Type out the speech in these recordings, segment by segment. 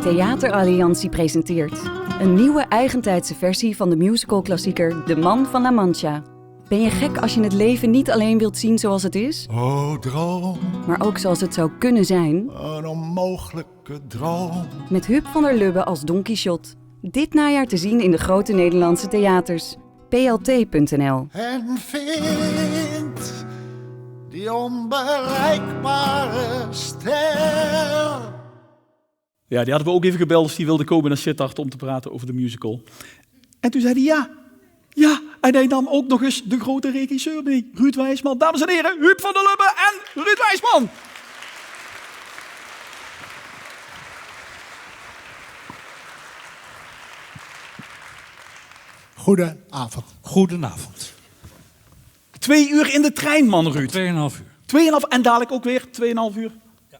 Theateralliantie presenteert een nieuwe eigentijdse versie van de musicalklassieker De Man van La Mancha. Ben je gek als je het leven niet alleen wilt zien zoals het is, O droom, maar ook zoals het zou kunnen zijn? een onmogelijke droom. Met Huub van der Lubbe als Don Quixote. Dit najaar te zien in de grote Nederlandse theaters. plt.nl. En vind die onbereikbare ster. Ja, die hadden we ook even gebeld of die wilde komen naar Sittard om te praten over de musical. En toen zei hij ja. Ja, en hij nam ook nog eens de grote regisseur mee, Ruud Wijsman. Dames en heren, Huub van der Lubbe en Ruud Wijsman. Goedenavond. Goedenavond. 2 uur in de trein, man, Ruud. 2,5 uur. 2,5 en dadelijk ook weer 2,5 uur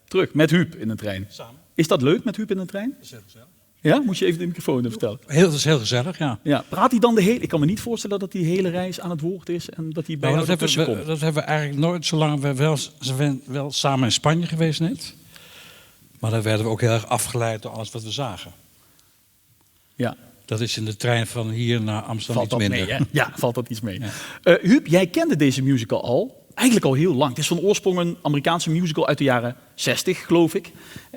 terug met Huub in de trein. Samen. Is dat leuk met Huub in de trein? Dat is heel gezellig. Ja, moet je even de microfoon even vertellen. Dat is heel gezellig, ja. Ja, praat hij dan de hele... Ik kan me niet voorstellen dat hij de hele reis aan het woord is en dat hij bij Nou, jou ertussen komt. dat hebben we eigenlijk nooit, zolang we zijn wel samen in Spanje geweest net. Maar dan werden we ook heel erg afgeleid door alles wat we zagen. Ja. Dat is in de trein van hier naar Amsterdam Valt iets dat minder. mee, hè? Ja, valt dat iets mee. Ja. Huub, jij kende deze musical al, eigenlijk al heel lang. Het is van oorsprong een Amerikaanse musical uit de jaren 60, geloof ik.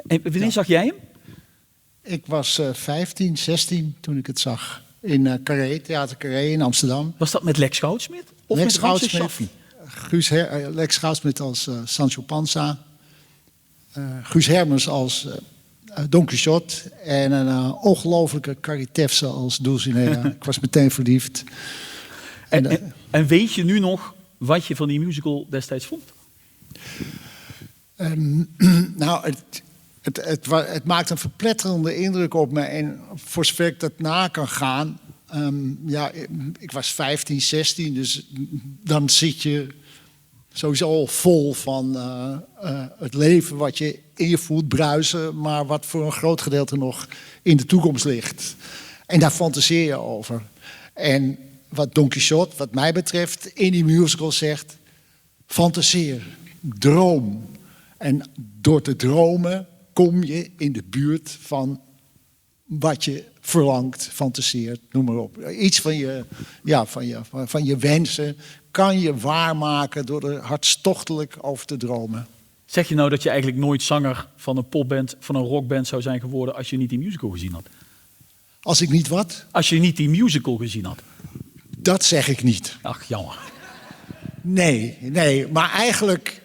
En wanneer zag jij hem? Ik was 15, 16 toen ik het zag. In Carré, Theater Carré in Amsterdam. Was dat met Lex Goudsmit? Of Lex met Ramses Goudsmit, Shaffi? Lex Goudsmit als Sancho Panza. Guus Hermers als Don Quixote. En een ongelofelijke Carrie Tefse als Dulcinea. Ik was meteen verliefd. En weet je nu nog wat je van die musical destijds vond? Nou, het maakt een verpletterende indruk op me. En voor zover ik dat na kan gaan. Ik was 15, 16. Dus dan zit je sowieso al vol van het leven wat je in je voelt bruisen. Maar wat voor een groot gedeelte nog in de toekomst ligt. En daar fantaseer je over. En wat Don Quixote, wat mij betreft, in die musical zegt: fantaseer, droom. En door te dromen kom je in de buurt van wat je verlangt, fantaseert, noem maar op. Iets van je wensen kan je waarmaken door er hartstochtelijk over te dromen. Zeg je nou dat je eigenlijk nooit zanger van een popband, van een rockband zou zijn geworden als je niet die musical gezien had? Als ik niet wat? Als je niet die musical gezien had? Dat zeg ik niet. Ach, jammer. Nee, maar eigenlijk,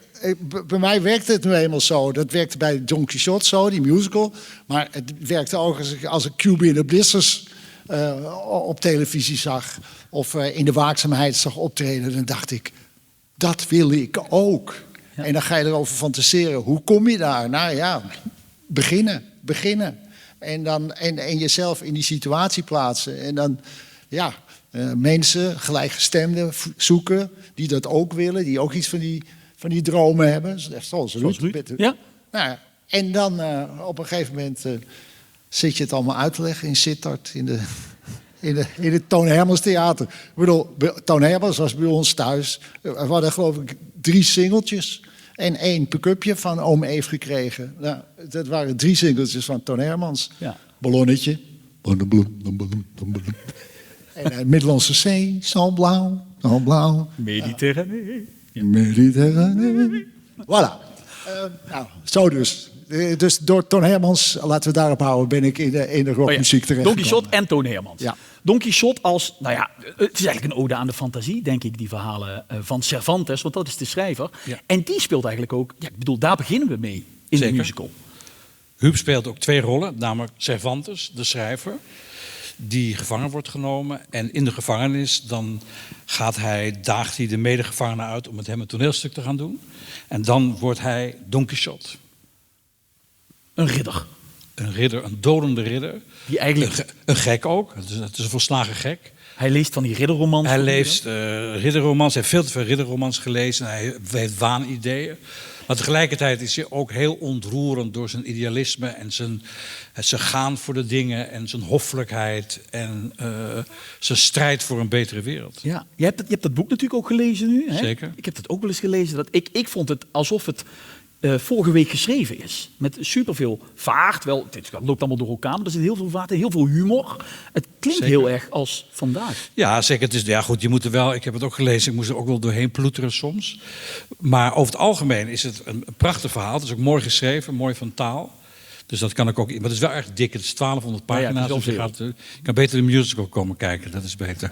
bij mij werkte het nu eenmaal zo. Dat werkte bij Don Quixote zo, die musical. Maar het werkte ook als ik Cuba in the Blisters op televisie zag. Of in de waakzaamheid zag optreden. Dan dacht ik, dat wil ik ook. Ja. En dan ga je erover fantaseren. Hoe kom je daar? Nou ja, beginnen. En jezelf in die situatie plaatsen. En dan, mensen, gelijkgestemden zoeken die dat ook willen. Die ook iets van die dromen hebben. Zoals Ruud. Ja. Nou, en dan op een gegeven moment zit je het allemaal uit te leggen in Sittard. In het Toon Hermans Theater. Ik bedoel, Toon Hermans was bij ons thuis. We hadden geloof ik 3 singeltjes. En 1 pick-upje van oom Eve gekregen. Nou, dat waren 3 singeltjes van Toon Hermans. Ja. Ballonnetje. En Middellandse Zee. Zo blauw. Mediterranee. Mediterranee. Voilà. Zo dus. Dus door Toon Hermans, laten we daarop houden, ben ik in de rockmuziek terecht. Don Quixote en Toon Hermans. Ja. Don Quixote als, het is eigenlijk een ode aan de fantasie, denk ik, die verhalen van Cervantes, want dat is de schrijver. Ja. En die speelt eigenlijk ook, daar beginnen we mee in de musical. Huub speelt ook 2 rollen, namelijk Cervantes, de schrijver, die gevangen wordt genomen. En in de gevangenis dan daagt hij de medegevangenen uit om met hem een toneelstuk te gaan doen. En dan wordt hij Don Quixote. Een ridder. Een dodende ridder. Die eigenlijk... Een gek ook. Het is een volslagen gek. Hij leest van die ridderromans. Hij leest ridderromans. Hij heeft veel te veel ridderromans gelezen. Hij heeft waanideeën. Maar tegelijkertijd is hij ook heel ontroerend door zijn idealisme en zijn gaan voor de dingen en zijn hoffelijkheid en zijn strijd voor een betere wereld. Ja, je hebt dat boek natuurlijk ook gelezen nu. Hè? Zeker. Ik heb het ook wel eens gelezen. Ik vond het alsof het vorige week geschreven is. Met superveel vaart. Wel, het loopt allemaal door elkaar, maar er zit heel veel vaart en heel veel humor. Het klinkt Zeker. heel erg als vandaag. Ja, zeker. Het is, ja, goed, je moet er wel, ik heb het ook gelezen, ik moest er ook wel doorheen ploeteren soms. Maar over het algemeen is het een prachtig verhaal. Het is ook mooi geschreven, mooi van taal. Dus dat kan ik ook. Maar het is wel erg dik. Het is 1200 ja, pagina's. het is Dus je kan beter de musical komen kijken. Dat is beter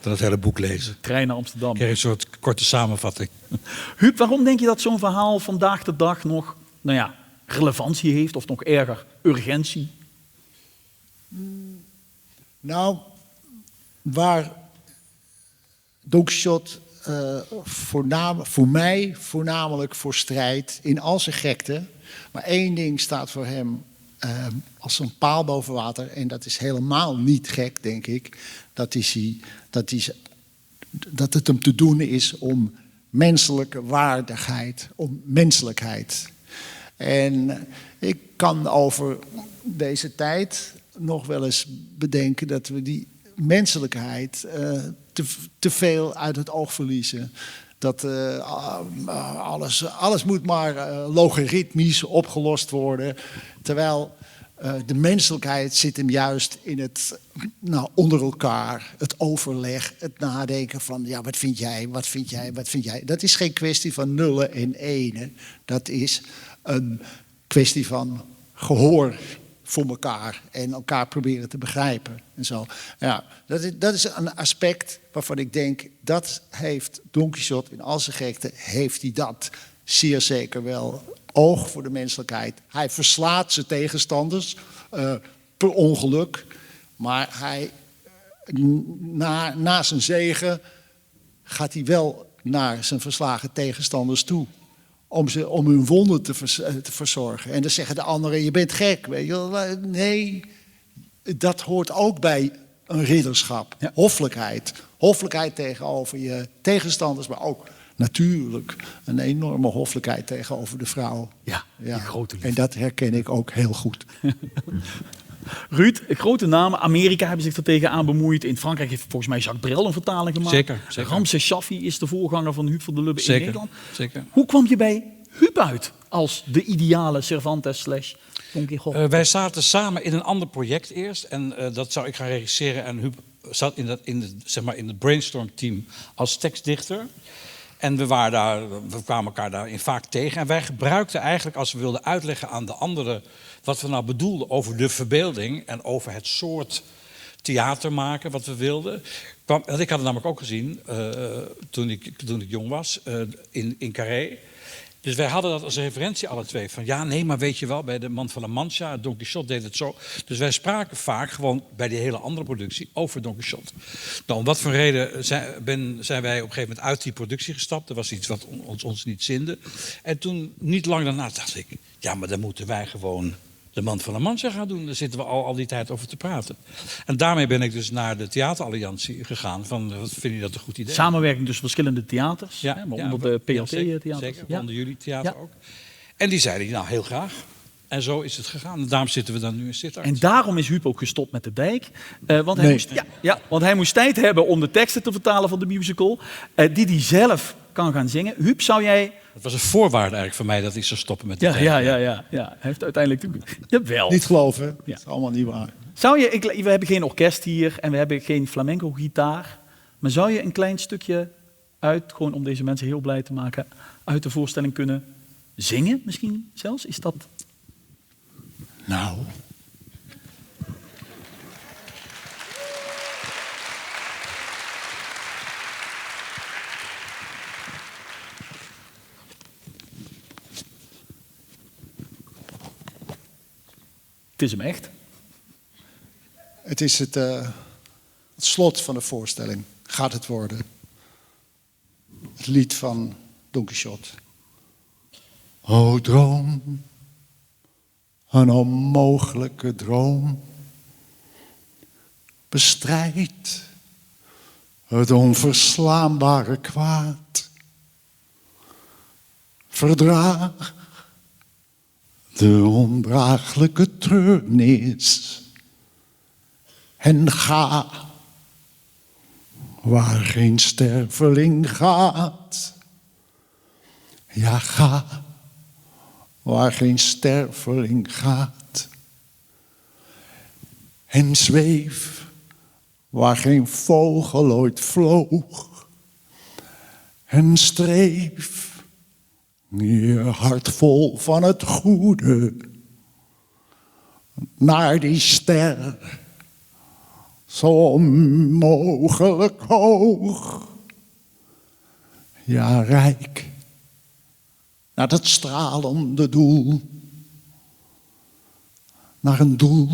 dan het hele boek lezen. Trein naar Amsterdam. Ik krijg een soort korte samenvatting. Huub, waarom denk je dat zo'n verhaal vandaag de dag nog relevantie heeft? Of nog erger, urgentie? Nou, waar Don Quixote voor mij voornamelijk voor strijdt in al zijn gekte. Maar één ding staat voor hem als een paal boven water. En dat is helemaal niet gek, denk ik. Dat het hem te doen is om menselijke waardigheid, om menselijkheid. En ik kan over deze tijd nog wel eens bedenken dat we die menselijkheid te veel uit het oog verliezen. Dat alles moet maar logaritmisch opgelost worden. Terwijl de menselijkheid zit hem juist in het onder elkaar, het overleg, het nadenken van ja, wat vind jij, wat vind jij, wat vind jij. Dat is geen kwestie van nullen en enen. Dat is een kwestie van gehoor voor elkaar en elkaar proberen te begrijpen en zo. Ja, dat is een aspect waarvan ik denk, dat heeft Don Quixote in al zijn gekte, heeft hij dat zeer zeker wel. Oog voor de menselijkheid. Hij verslaat zijn tegenstanders per ongeluk, maar hij, na zijn zege gaat hij wel naar zijn verslagen tegenstanders toe. Om hun wonden te verzorgen. En dan zeggen de anderen, je bent gek. Weet je wel. Nee, dat hoort ook bij een ridderschap. Ja. Hoffelijkheid. Hoffelijkheid tegenover je tegenstanders, maar ook natuurlijk een enorme hoffelijkheid tegenover de vrouw. Ja, die grote liefde. En dat herken ik ook heel goed. Ruud, grote namen. Amerika hebben zich er tegenaan bemoeid. In Frankrijk heeft volgens mij Jacques Brel een vertaling gemaakt. Zeker. Ramses Shaffi is de voorganger van Huub van der Lubbe in Nederland. Zeker. Hoe kwam je bij Huub uit als de ideale Cervantes / Don Quixote? Wij zaten samen in een ander project eerst. En dat zou ik gaan regisseren. En Huub zat in het brainstorm-team als tekstdichter. En we kwamen elkaar daarin vaak tegen. En wij gebruikten eigenlijk, als we wilden uitleggen aan de anderen wat we nou bedoelden over de verbeelding en over het soort theater maken wat we wilden. Want ik had het namelijk ook gezien toen ik jong was in Carré. Dus wij hadden dat als referentie alle twee. Van ja, nee, maar weet je wel, bij de Man van La Mancha, Don Quixote deed het zo. Dus wij spraken vaak gewoon bij die hele andere productie over Don Quixote. Nou, om wat voor reden zijn wij op een gegeven moment uit die productie gestapt. Er was iets wat ons niet zinde. En toen, niet lang daarna, dacht ik, ja, maar dan moeten wij gewoon de Man van La Mancha gaan doen. Daar zitten we al die tijd over te praten. En daarmee ben ik dus naar de Theateralliantie gegaan. Van, wat vind je dat een goed idee? Samenwerking tussen verschillende theaters. Ja, hè, maar onder de PLT-theaters. Zeker, onder jullie theater ook. En die zeiden, nou, heel graag. En zo is het gegaan. En daarom zitten we dan nu in Sittard. En daarom is Huub ook gestopt met de Dijk. Want hij moest tijd hebben om de teksten te vertalen van de musical. Die hij zelf kan gaan zingen. Huub, zou jij... Het was een voorwaarde eigenlijk voor mij dat hij zou stoppen met de Dijk. Ja. Hij heeft uiteindelijk... Jawel. Niet geloven, Ja. dat is allemaal niet waar. We hebben geen orkest hier en we hebben geen flamenco-gitaar. Maar zou je een klein stukje gewoon om deze mensen heel blij te maken, uit de voorstelling kunnen zingen misschien zelfs? Is dat... Nou... Het is hem echt. Het is het slot van de voorstelling. Gaat het worden. Het lied van Don Quixote. O droom, een onmogelijke droom. Bestrijd het onverslaanbare kwaad. Verdraag de ondraaglijke treurnis. En ga waar geen sterveling gaat. Ja, ga waar geen sterveling gaat. En zweef waar geen vogel ooit vloog. En streef je hart vol van het goede naar die ster, zo onmogelijk hoog. Ja, rijk naar dat stralende doel, naar een doel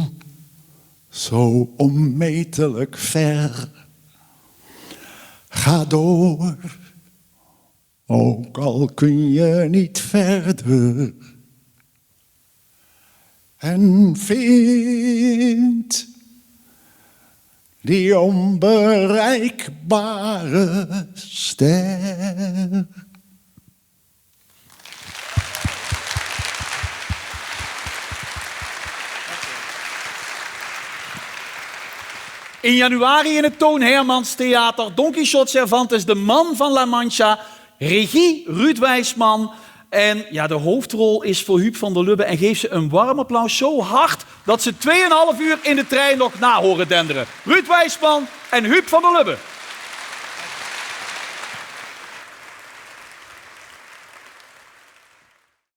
zo onmetelijk ver. Ga door, ook al kun je niet verder. En vind die onbereikbare ster. In januari in het Toon Hermans Theater, Don Quixote Cervantes, de man van La Mancha. Regie Ruud Wijsman. En ja, de hoofdrol is voor Huub van der Lubbe. En geef ze een warm applaus, zo hard dat ze 2,5 uur in de trein nog na horen denderen. Ruud Wijsman en Huub van der Lubbe.